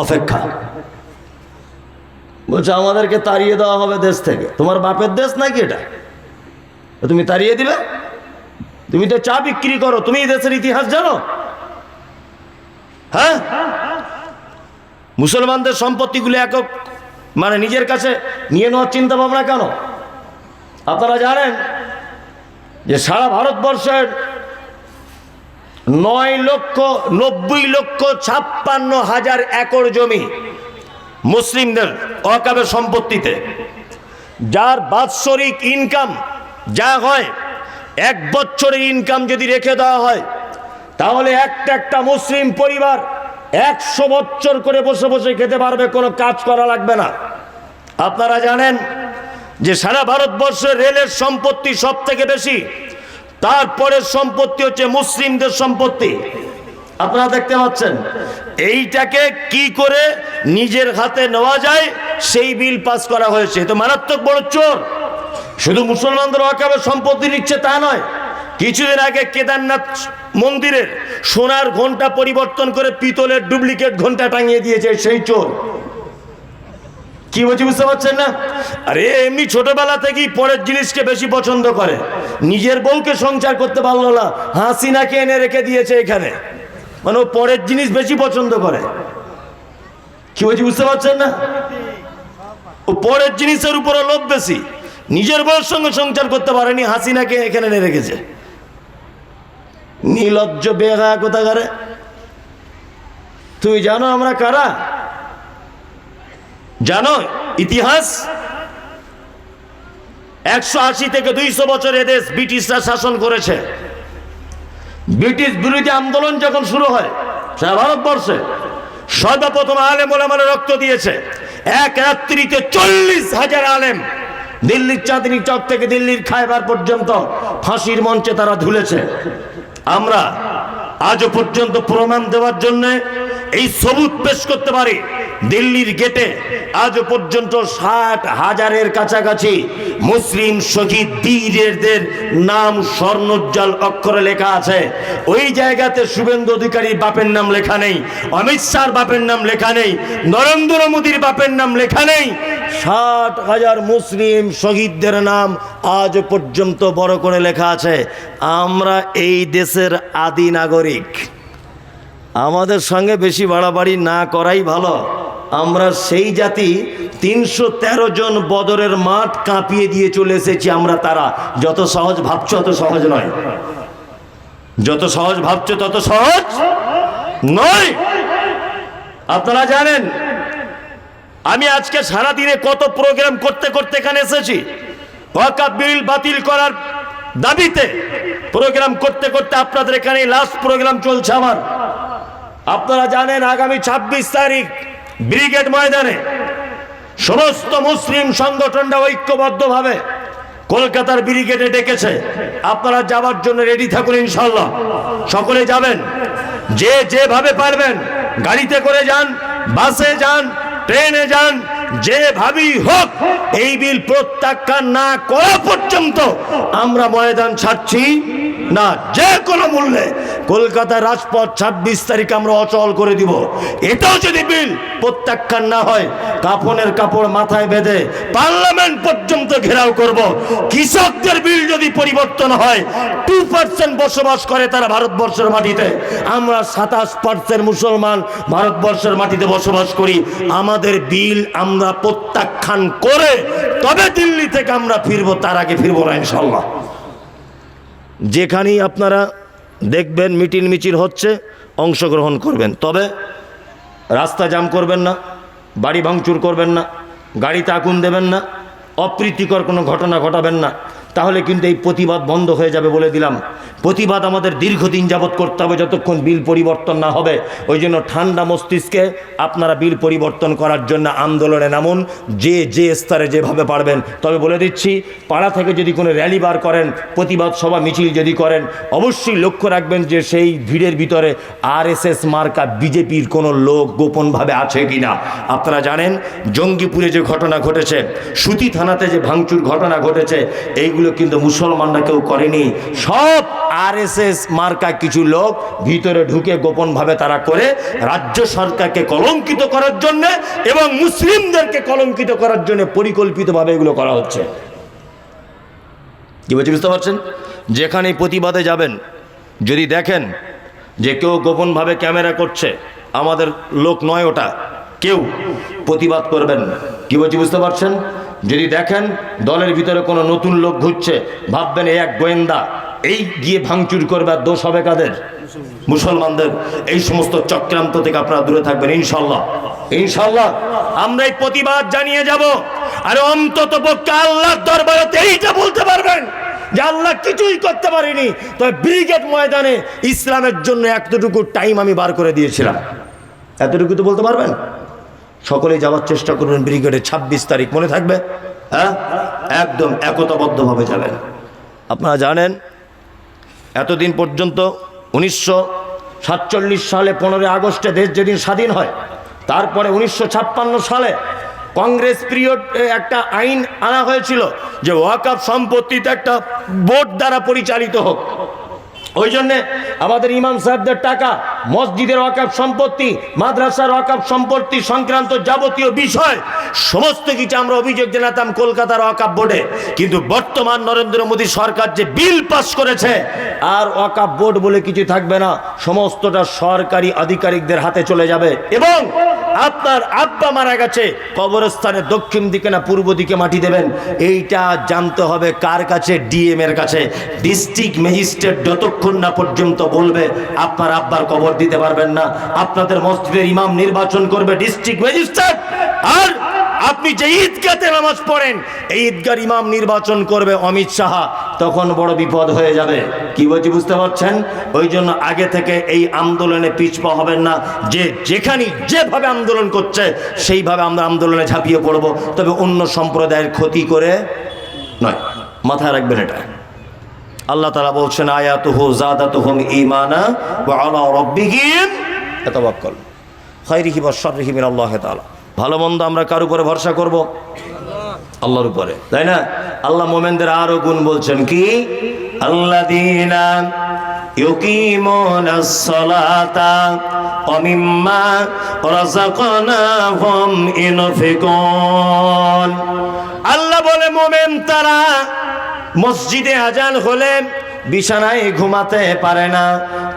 অপেক্ষা। বলছে আমাদেরকে তাড়িয়ে দেওয়া হবে দেশ থেকে। তোমার বাপের দেশ নাকি এটা, তুমি তাড়িয়ে দিবে? তুমি তো চা বিক্রি করো, তুমি এই দেশের ইতিহাস জানো? হ্যাঁ, মুসলমানদের সম্পত্তিগুলো একক মানে নিজের কাছে নিয়ে নেওয়ার চিন্তা ভাবনা কেন? আপনারা জানেন যে সারা ভারতবর্ষের 9,90,56,000 একর জমি মুসলিমদের ওয়াকফের সম্পত্তিতে, যার বাৎসরিক ইনকাম যা হয়, এক বছরের ইনকাম যদি রেখে দেওয়া হয় তাহলে একটা মুসলিম পরিবার 100 বছর করে বসে বসে খেতে পারবে, কোনো কাজ করা লাগবে না। আপনারা জানেন যে সারা ভারতবর্ষের রেলের সম্পত্তি সব থেকে বেশি, তারপরের সম্পত্তি হচ্ছে মুসলিমদের সম্পত্তি। আপনারা দেখতে পাচ্ছেন এইটাকে কি করে নিজের হাতে নেওয়া যায় সেই বিল পাস করা হয়েছে। তো মারাত্মক বড় চোর। শুধু মুসলমানদের ওয়াকফের সম্পত্তি নিচ্ছে তা নয়, কিছুদিন আগে কেদারনাথ মন্দিরের সোনার ঘন্টা পরিবর্তন করে পিতলের ডুপ্লিকেট ঘন্টা টাঙিয়ে দিয়েছে সেই চোর। কি বলছি বুঝতে পারছেন না? আরে এমনি ছোটবেলা থেকেই পরের জিনিসকে বেশি পছন্দ করে, নিজের বউকে সংসার করতে পারলো না, হাসিনাকে এনে রেখে দিয়েছে এখানে, মানে ও পরের জিনিস বেশি পছন্দ করে। কি বলছি বুঝতে পারছেন না? ও পরের জিনিসের উপরে লোভ বেশি, নিজের বউর সঙ্গে সংসার করতে পারেনি, হাসিনাকে এখানে এনে রেখেছে। নির্লজ্জ বেগা কোথাকারে। তুই জানো আমরা কারা? জানো ইতিহাস? 180 থেকে 200 বছর এদেশ ব্রিটিশরা শাসন করেছে। ব্রিটিশ বিরোধী আন্দোলন যখন শুরু হয় সারা ভারতবর্ষে, সর্বপ্রথম আলেম ওলামারা রক্ত দিয়েছে। এক রাত্রিতে 40,000 আলেম দিল্লির চাঁদনী চক থেকে দিল্লির খায়বার পর্যন্ত ফাঁসির মঞ্চে তারা ঝুলেছে। আমরা আজও পর্যন্ত প্রমাণ দেওয়ার জন্য এই সবুত পেশ করতে পারি, দিল্লির গেটে আজও পর্যন্ত 60,000-এর কাছাকাছি মুসলিম শহীদ বীরদের নাম স্বর্ণোজ্জ্বল অক্ষরে লেখা আছে। ওই জায়গাতে শুভেন্দু অধিকারীর বাপের নাম লেখা নেই, অমিত শাহর বাপের নাম লেখা নেই, নরেন্দ্র মোদীর বাপের নাম লেখা নেই। 60,000 মুসলিম শহীদদের নাম আজও পর্যন্ত বড় করে লেখা আছে। আমরা এই দেশের আদি নাগরিক, আমাদের সঙ্গে বেশি বাড়াবাড়ি না করাই ভালো। আমরা সেই জাতি, 313 জন বদরের মাঠ কাঁপিয়ে দিয়ে চলে এসেছি আমরা। তারা যত সহজ ভাবছো তত সহজ নয়, যত সহজ ভাবছো তত সহজ নয়। আপনারা জানেন আমি আজকে সারাদিনে কত প্রোগ্রাম করতে করতে এখানে এসেছি। ওয়াকফ বিল বাতিল করার দাবিতে প্রোগ্রাম করতে করতে আপনাদের এখানে লাস্ট প্রোগ্রাম চলছে আমার। আপনারা জানেন আগামী 26 তারিখ ব্রিগেড ময়দানে সমস্ত মুসলিম সংগঠনরা ঐক্যবদ্ধভাবে কলকাতার ব্রিগেডে ডেকেছে। আপনারা যাওয়ার জন্য রেডি থাকুন, ইনশাল্লাহ সকলে যাবেন। যে যেভাবে পারবেন, গাড়িতে করে যান, বাসে যান, ট্রেনে যান, যেভাবেই হোক এই বিল প্রত্যাখ্যান না করা পর্যন্ত আমরা ময়দান ছাড়ছি না। যে কোনো মূল্যে কলকাতার রাজপথ 26 তারিখ আমরা অচল করে দিব। এটাও যদি বিল প্রত্যাখ্যান না হয়, কাফনের কাপড় মাথায় বেঁধে পার্লামেন্ট পর্যন্ত ঘেরাও করব। কৃষকদের বিল যদি পরিবর্তন হয়, 2% বসবাস করে তারা ভারতবর্ষের মাটিতে, আমরা 27% মুসলমান ভারতবর্ষের মাটিতে বসবাস করি। আমাদের বিল আমরা প্রত্যাখ্যান করে তবে দিল্লি থেকে আমরা ফিরবো, তার আগে ফিরবো না ইনশাল্লাহ। যেখানেই আপনারা দেখবেন মিটিং মিছিল হচ্ছে অংশগ্রহণ করবেন, তবে রাস্তা জাম করবেন না, বাড়ি ভাঙচুর করবেন না, গাড়িতে আগুন দেবেন না, অপ্রীতিকর কোনো ঘটনা ঘটাবেন না, তাহলে কিন্তু এই প্রতিবাদ বন্ধ হয়ে যাবে বলে দিলাম। প্রতিবাদ আমাদের দীর্ঘদিন যাবৎ করতে হবে যতক্ষণ বিল পরিবর্তন না হবে। ওই জন্য ঠান্ডা মস্তিষ্কে আপনারা বিল পরিবর্তন করার জন্য আন্দোলনে নামুন, যে যে স্তরে যেভাবে পারবেন। তবে বলে দিচ্ছি, পাড়া থেকে যদি কোনো র্যালি বার করেন, প্রতিবাদ সভা মিছিল যদি করেন, অবশ্যই লক্ষ্য রাখবেন যে সেই ভিড়ের ভিতরে RSS মার্কা বিজেপির কোনো লোক গোপনভাবে আছে কিনা। আপনারা জানেন জঙ্গিপুরে যে ঘটনা ঘটেছে, সুতি থানাতে যে ভাঙচুর ঘটনা ঘটেছে, এইগুলো এগুলো কিন্তু মুসলমানরা কেউ করেনি, সব আরএসএস মার্কা কিছু লোক ভিতরে ঢুকে গোপনভাবে তারা করে রাজ্য সরকারকে কলঙ্কিত করার জন্য এবং মুসলিমদেরকে কলঙ্কিত করার জন্য পরিকল্পিতভাবে এগুলো করা হচ্ছে। কি বলছি বুঝতে পারছেন? যেখানেই প্রতিবাদে যাবেন, যদি দেখেন যে কেউ গোপনভাবে ক্যামেরা করছে, আমাদের লোক নয় ওটা, কেউ প্রতিবাদ করবেন। কি বলছি বুঝতে পারছেন? যদি দেখেন দলের ভিতরে কোনো নতুন লোক ঘুরছে, ভাববেন এই এক গোয়েন্দা, এই গিয়ে ভাঙচুর করবে, আর দোষ হবে কাদের? মুসলমানদের। এই সমস্ত চক্রান্ত থেকে আপনারা দূরে থাকবেন ইনশাল্লাহ। ইনশাল্লাহ আমরা এই প্রতিবাদ জানিয়ে যাব। আর অন্তত পক্ষে আল্লাহর দরবারে এইটা বলতে পারবেন যে আল্লাহ কিছুই করতে পারিনি, তবে ব্রিগেড ময়দানে ইসলামের জন্য এতটুকু টাইম আমি বার করে দিয়েছিলাম। এতটুকু তো বলতে পারবেন। সকলেই যাওয়ার চেষ্টা করবেন ব্রিগেডে, 26 তারিখ মনে থাকবে। হ্যাঁ, একদম একতাবদ্ধভাবে যাবেন। আপনারা জানেন এতদিন পর্যন্ত 1947 সালে 15 আগস্টে দেশ যেদিন স্বাধীন হয়, তারপরে 1956 সালে কংগ্রেস পিরিয়ড একটা আইন আনা হয়েছিল যে ওয়াকফ সম্পত্তিতে একটা বোর্ড দ্বারা পরিচালিত হোক। ওই জন্যে আমাদের ইমাম সাহেবদের টাকা, মসজিদের ওয়াকফ সম্পত্তি, মাদ্রাসার ওয়াকফ সম্পত্তি সংক্রান্ত যাবতীয় বিষয় সমস্ত কিছু আমরা অভিযোগ জানাতাম কলকাতার ওয়াকফ বোর্ডে। কিন্তু বর্তমান নরেন্দ্র মোদী সরকার যে বিল পাস করেছে, আর ওয়াকফ বোর্ড বলে কিছু থাকবে না, সমস্তটা সরকারি আধিকারিকদের হাতে চলে যাবে। এবং আপনার আব্বা মারা গেছে, কবরস্থানের দক্ষিণ দিকে না পূর্ব দিকে মাটি দেবেন, এইটা জানতে হবে কার কাছে? ডিএম এর কাছে। ডিস্ট্রিক্ট ম্যাজিস্ট্রেট যতক্ষণ না পর্যন্ত বলবে আপনার আব্বার কবর দিতে পারবেন না, আপনাদের মসজিদের ইমাম নির্বাচন করবে ডিস্ট্রিক্ট ম্যাজিস্ট্রেট। আর আপনি যে ঈদগাতে নামাজ পড়েন, এই ঈদগার ইমাম নির্বাচন করবে অমিত শাহ, তখন বড় বিপদ হয়ে যাবে। কি বলছি বুঝতে পারছেন? ওই জন্য আগে থেকে এই আন্দোলনে পিছপা হবেন না। যে যেখানে যেভাবে আন্দোলন করছে সেইভাবে আমরা আন্দোলনে ঝাঁপিয়ে পড়ব, তবে অন্য সম্প্রদায়ের ক্ষতি করে নয়। মাথায় রাখবেন এটা। আল্লাহ তাআলা বলছেন আয়াতুহু যাদাতুহুম ঈমানা ওয়া আলা রাব্বিহিম ইয়াতাওয়াক্কাল খায়রিহি ওয়া শাররিহি মিনাল্লাহি তাআলা। ভালো মন্দ আমরা কার উপরে ভরসা করব? আল্লাহর উপরে, তাই না? আল্লাহ মুমিনদের আরো গুণ বলছেন কি? আল্লাযীনা ইউকিমুনাস সালাতা ওয়া মিম্মা রাযাকনাহুম ইউনফিকুন। আল্লাহ বলে মুমিন তারা মসজিদে আজান হলে বিছানায় ঘুমাতে পারে না,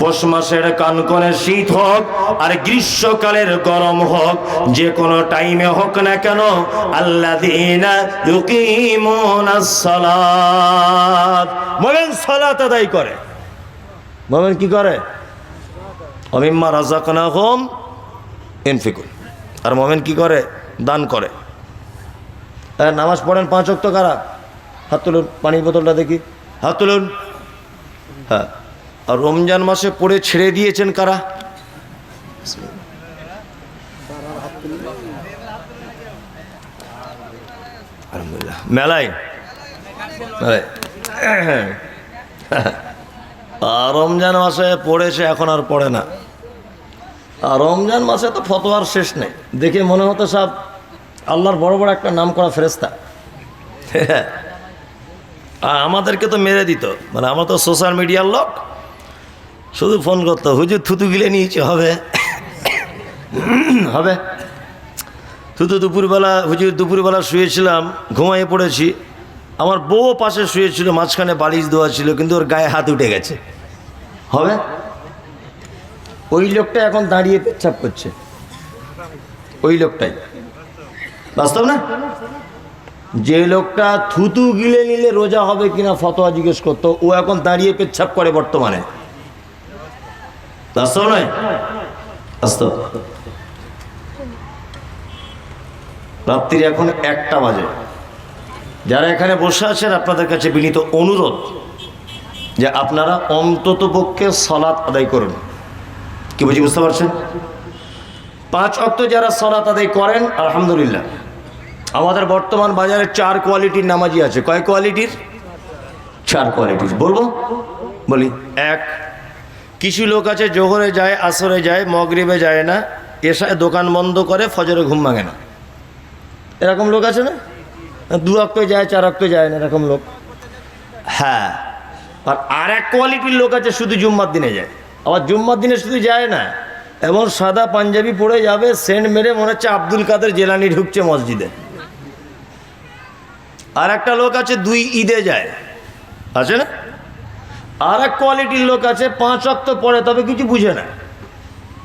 পৌষ মাসের কনকনে শীত হোক আর গ্রীষ্মকালের গরম হোক, যে কোনো টাইমে হোক না কেন, আল্লাযীনা ইউকিমুনাস সালাত, মুমিন সালাত আদায় করে। মুমিন কি করে? ওয়া মিম্মা রাযাকনাহুম ইউনফিকুন। আর মুমিন কি করে? দান করে। নামাজ পড়েন 5 ওয়াক্ত কারা? হাত তুলুন, পানির বোতলটা দেখি, হাত তুলুন। হ্যাঁ, আর রমজান মাসে পড়ে ছেড়ে দিয়েছেন কারা? মেলায় রমজান মাসে পড়েছে, এখন আর পড়ে না। আর রমজান মাসে তো ফতোয়ার শেষ নেই, দেখে মনে হতো সব আল্লাহর বড় বড় একটা নাম করা ফেরেশতা। আমাদেরকে তো মেরে দিত, মানে আমরা তো সোশ্যাল মিডিয়ার লোক, শুধু ফোন করতো, হুজুর থুতু গিলে নিয়েছে, হবে হবে থুতু। দুপুরবেলা হুজুর, দুপুরবেলা শুয়েছিলাম, ঘুমাইয়ে পড়েছি, আমার বউ পাশে শুয়েছিল, মাঝখানে বালিশ দেওয়া ছিল, কিন্তু ওর গায়ে হাত উঠে গেছে, হবে? ওই লোকটা এখন দাঁড়িয়ে পেচ্ছাপ করছে, ওই লোকটাই বাস্তব না? যে লোকটা থুতু গিলে নিলে রোজা হবে কিনা ফতোয়া জিজ্ঞেস করতো, ও এখন দাঁড়িয়ে পেচ্ছাপ করে বর্তমানে, বাস্তব নয়? বাস্তব। রাত্রি এখন 1টা বাজে। যারা এখানে বসে আছেন আপনাদের কাছে বিনীত অনুরোধ যে আপনারা অন্তত পক্ষে সালাত আদায় করুন। কি বুঝি বুঝতে পারছেন? 5 ওয়াক্ত যারা সালাত আদায় করেন আলহামদুলিল্লাহ। আমাদের বর্তমান বাজারে 4 কোয়ালিটির নামাজি আছে। কয় কোয়ালিটির? 4 কোয়ালিটির। বলবো? বলি। 1, কিছু লোক আছে জোহরে যায়, আসরে যায়, মাগরিবে যায় না, এশায় দোকান বন্ধ করে, ফজরে ঘুম ভাঙে না। এরকম লোক আছে না? 2 ওয়াক্ত যায়, 4 ওয়াক্ত যায় না, এরকম লোক। হ্যাঁ, আর এক কোয়ালিটির লোক আছে শুধু জুম্মার দিনে যায়। আবার জুম্মার দিনে শুধু যায় না, এবং সাদা পাঞ্জাবি পরে যাবে, সেন্ট মেরে মনে হচ্ছে আব্দুল কাদের জেলানি ঢুকছে মসজিদে। আর একটা লোক আছে 2 ঈদে যায়, আছে না? আর এক কোয়ালিটির লোক আছে 5 ওয়াক্ত পড়ে, তবে কিছু বুঝে না,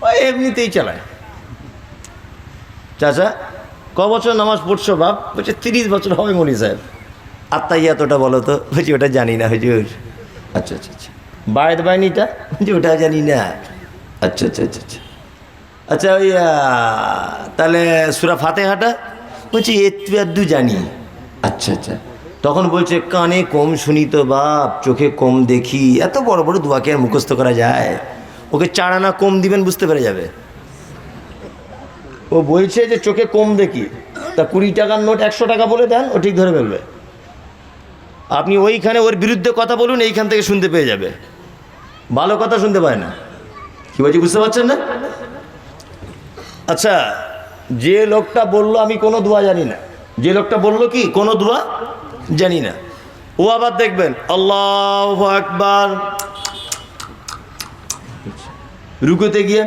ওই এমনিতেই চালায়। চাচা ক বছর নামাজ পড়ছো বাপ? বলছে 30 বছর হবে মনি সাহেব। আত্মাইয়াতটা বলো তো? বলছি ওটা জানি না হুজুর। আচ্ছা আচ্ছা আচ্ছা। বায়দ বাইনিটা? বলছি ওটা জানি না। আচ্ছা আচ্ছা আচ্ছা আচ্ছা। আচ্ছা ওই তাহলে সূরা ফাতিহাটা? বলছি একটু আধটু জানি। আচ্ছা আচ্ছা। তখন বলছে কানে কম শুনি তো বাপ, চোখে কম দেখি, এত বড় বড় দোয়াকে আর মুখস্থ করা যায়? ওকে 4 আনা কম দিবেন, বুঝতে পেরে যাবে। ও বলছে যে চোখে কম দেখি, তা 20 টাকার নোট 100 টাকা বলে দেন, ও ঠিক ধরে ফেলবে। আপনি ওইখানে ওর বিরুদ্ধে কথা বলুন, এইখান থেকে শুনতে পেয়ে যাবে। ভালো কথা শুনতে পায় না। কি বলছি বুঝতে পারছেন না? আচ্ছা, যে লোকটা বলল আমি কোনো দোয়া জানি না, যে লোকটা বলল কি কোনো দোয়া জানি না, ও আবার দেখবেন আল্লাহু আকবার, রুকুতে গিয়ে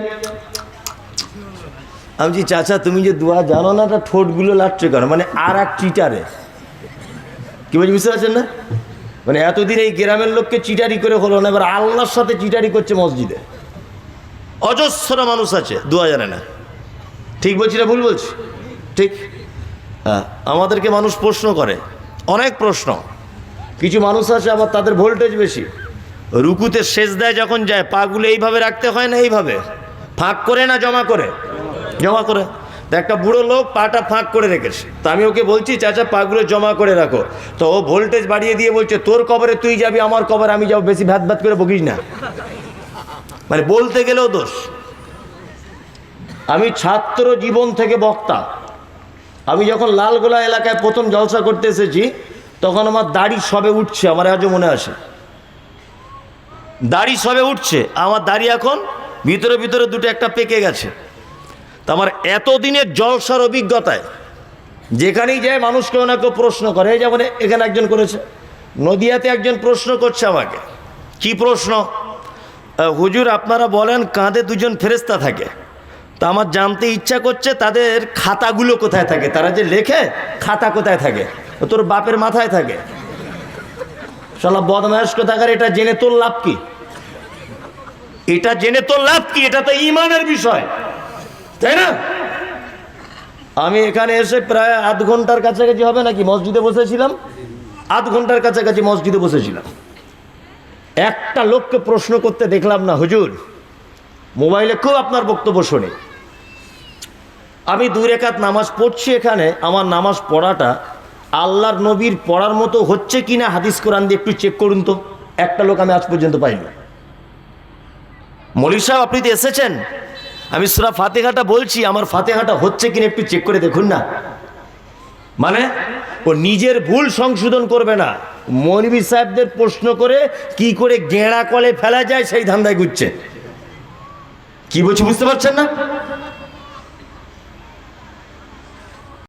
আমি বলছি চাচা তুমি যে দোয়া জানো না, তা ঠোঁটগুলো লাটছে কেন? মানে আর এক চিটারে। কি বলছি বুঝতে পারছেন না? মানে এতদিন এই গ্রামের লোককে চিটারি করে হলো না, এবার আল্লাহর সাথে চিটারি করছে মসজিদে। অজস্র মানুষ আছে দোয়া জানে না। ঠিক বলছি না ভুল বলছি? ঠিক। হ্যাঁ, আমাদেরকে মানুষ প্রশ্ন করে, অনেক প্রশ্ন। কিছু মানুষ আছে আবার তাদের ভোল্টেজ বেশি, রুকুতে সেজদায় যখন যায় পাগুলো এইভাবে রাখতে হয় না, এইভাবে ফাঁক করে না জমা করে? জমা করে। তো একটা বুড়ো লোক পাটা ফাঁক করে রেখেছে, তা আমি ওকে বলছি চাচা পাগুলো জমা করে রাখো, তো ও ভোল্টেজ বাড়িয়ে দিয়ে বলছে তোর কবরে তুই যাবি, আমার কবরে আমি যাবো, বেশি ভ্যাত ভ্যাত করে বকিস না। মানে বলতে গেলেও দোষ। আমি ছাত্র জীবন থেকে বক্তা। আমি যখন লালগোলা এলাকায় প্রথম জলসা করতে এসেছি, তখন আমার দাড়ি সবে উঠছে, আমার আজও মনে আছে, দাড়ি সবে উঠছে। আমার দাড়ি এখন ভিতরে ভিতরে দুটো একটা পেকে গেছে। তা আমার এতদিনের জলসার অভিজ্ঞতায় যেখানেই যায় মানুষ কেউ না কেউ প্রশ্ন করে। এই যেমন এখানে একজন করেছে, নদিয়াতে একজন প্রশ্ন করছে আমাকে। কি প্রশ্ন? হুজুর আপনারা বলেন কাঁধে 2জন ফেরেশতা থাকে, তা আমার জানতে ইচ্ছা করছে তাদের খাতাগুলো কোথায় থাকে, তারা যে লেখে খাতা কোথায় থাকে? তোর বাপের মাথায় থাকে। শালা বদমায়েশ কোথাকার, এটা জেনে তোর লাভ কি? এটা জেনে তোর লাভ কি? এটা তো ঈমানের বিষয়, তাই না? আমি এখানে এসে প্রায় আধ ঘন্টার কাছাকাছি হবে নাকি মসজিদে বসেছিলাম, আধ ঘন্টার কাছাকাছি মসজিদে বসেছিলাম। একটা লোককে প্রশ্ন করতে দেখলাম না হুজুর। মোবাইলে খুব আপনার বক্তব্য শুনি। আমি 2 রাকাত নামাজ পড়ছি এখানে, আমার নামাজ পড়াটা আল্লাহর নবীর পড়ার মতো হচ্ছে কিনা হাদিস কোরআন দিয়ে একটু চেক করুন তো। একটা লোক আমি আজ পর্যন্ত পাইনি। মৌলভী সাহেব আপনি তো এসেছেন, আমি সূরা ফাতিহাটা বলছি, আমার ফাতিহাটা হচ্ছে কিনা একটু চেক করে দেখুন না। মানে ও নিজের ভুল সংশোধন করবে না, মৌলভী সাহেবদের প্রশ্ন করে কি করে গেঁড়া কলে ফেলা যায় সেই ধান্দায় ঘুরছে। কি বলছি বুঝতে পারছেন না?